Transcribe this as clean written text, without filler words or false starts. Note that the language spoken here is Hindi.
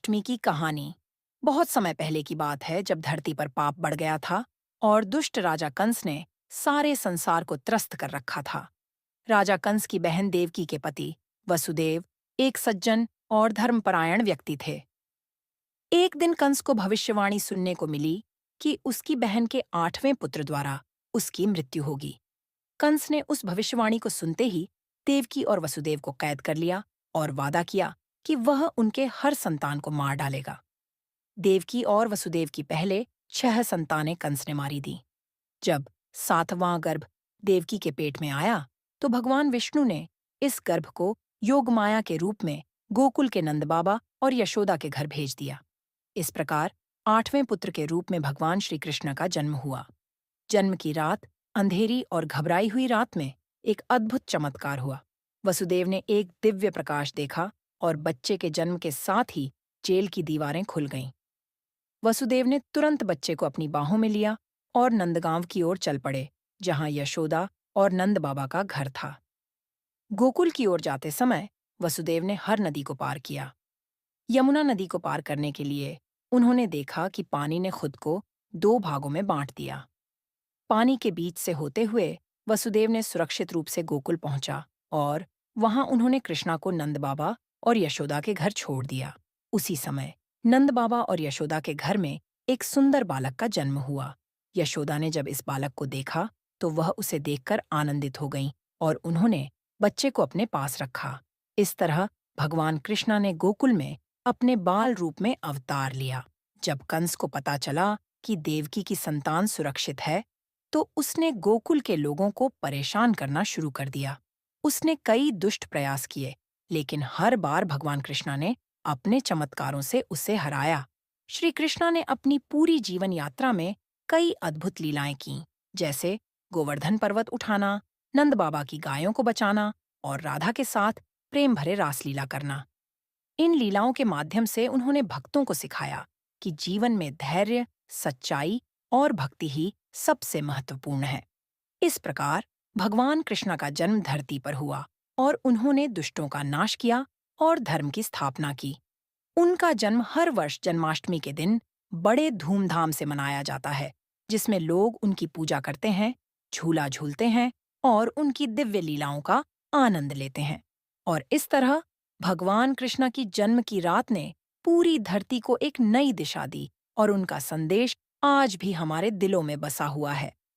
जन्माष्टमी की कहानी। बहुत समय पहले की बात है जब धरती पर पाप बढ़ गया था और दुष्ट राजा कंस ने सारे संसार को त्रस्त कर रखा था। राजा कंस की बहन देवकी के पति वसुदेव एक सज्जन और धर्मपरायण व्यक्ति थे। एक दिन कंस को भविष्यवाणी सुनने को मिली कि उसकी बहन के 8वें पुत्र द्वारा उसकी मृत्यु होगी। कंस ने उस भविष्यवाणी को सुनते ही देवकी और वसुदेव को कैद कर लिया और वादा किया कि वह उनके हर संतान को मार डालेगा। देवकी और वसुदेव की पहले 6 संतानें कंस ने मारी दी। जब 7वां गर्भ देवकी के पेट में आया तो भगवान विष्णु ने इस गर्भ को योगमाया के रूप में गोकुल के नंद बाबा और यशोदा के घर भेज दिया। इस प्रकार 8वें पुत्र के रूप में भगवान श्री कृष्ण का जन्म हुआ। जन्म की रात, अंधेरी और घबराई हुई रात में एक अद्भुत चमत्कार हुआ। वसुदेव ने एक दिव्य प्रकाश देखा और बच्चे के जन्म के साथ ही जेल की दीवारें खुल गईं। वसुदेव ने तुरंत बच्चे को अपनी बाहों में लिया और नंदगांव की ओर चल पड़े, जहां यशोदा और नंद बाबा का घर था। गोकुल की ओर जाते समय वसुदेव ने हर नदी को पार किया। यमुना नदी को पार करने के लिए उन्होंने देखा कि पानी ने खुद को 2 भागों में बांट दिया। पानी के बीच से होते हुए वसुदेव ने सुरक्षित रूप से गोकुल पहुंचा और वहां उन्होंने कृष्णा को नंद बाबा और यशोदा के घर छोड़ दिया। उसी समय नंद बाबा और यशोदा के घर में एक सुंदर बालक का जन्म हुआ। यशोदा ने जब इस बालक को देखा तो वह उसे देखकर आनंदित हो गईं और उन्होंने बच्चे को अपने पास रखा। इस तरह भगवान कृष्णा ने गोकुल में अपने बाल रूप में अवतार लिया। जब कंस को पता चला कि देवकी की संतान सुरक्षित है तो उसने गोकुल के लोगों को परेशान करना शुरू कर दिया। उसने कई दुष्ट प्रयास किए, लेकिन हर बार भगवान कृष्णा ने अपने चमत्कारों से उसे हराया। श्री कृष्णा ने अपनी पूरी जीवन यात्रा में कई अद्भुत लीलाएं की, जैसे गोवर्धन पर्वत उठाना, नंद बाबा की गायों को बचाना और राधा के साथ प्रेम भरे रासलीला करना। इन लीलाओं के माध्यम से उन्होंने भक्तों को सिखाया कि जीवन में धैर्य, सच्चाई और भक्ति ही सबसे महत्वपूर्ण है। इस प्रकार भगवान कृष्ण का जन्म धरती पर हुआ और उन्होंने दुष्टों का नाश किया और धर्म की स्थापना की। उनका जन्म हर वर्ष जन्माष्टमी के दिन बड़े धूमधाम से मनाया जाता है, जिसमें लोग उनकी पूजा करते हैं, झूला झूलते हैं और उनकी दिव्य लीलाओं का आनंद लेते हैं। और इस तरह भगवान कृष्ण की जन्म की रात ने पूरी धरती को एक नई दिशा दी और उनका संदेश आज भी हमारे दिलों में बसा हुआ है।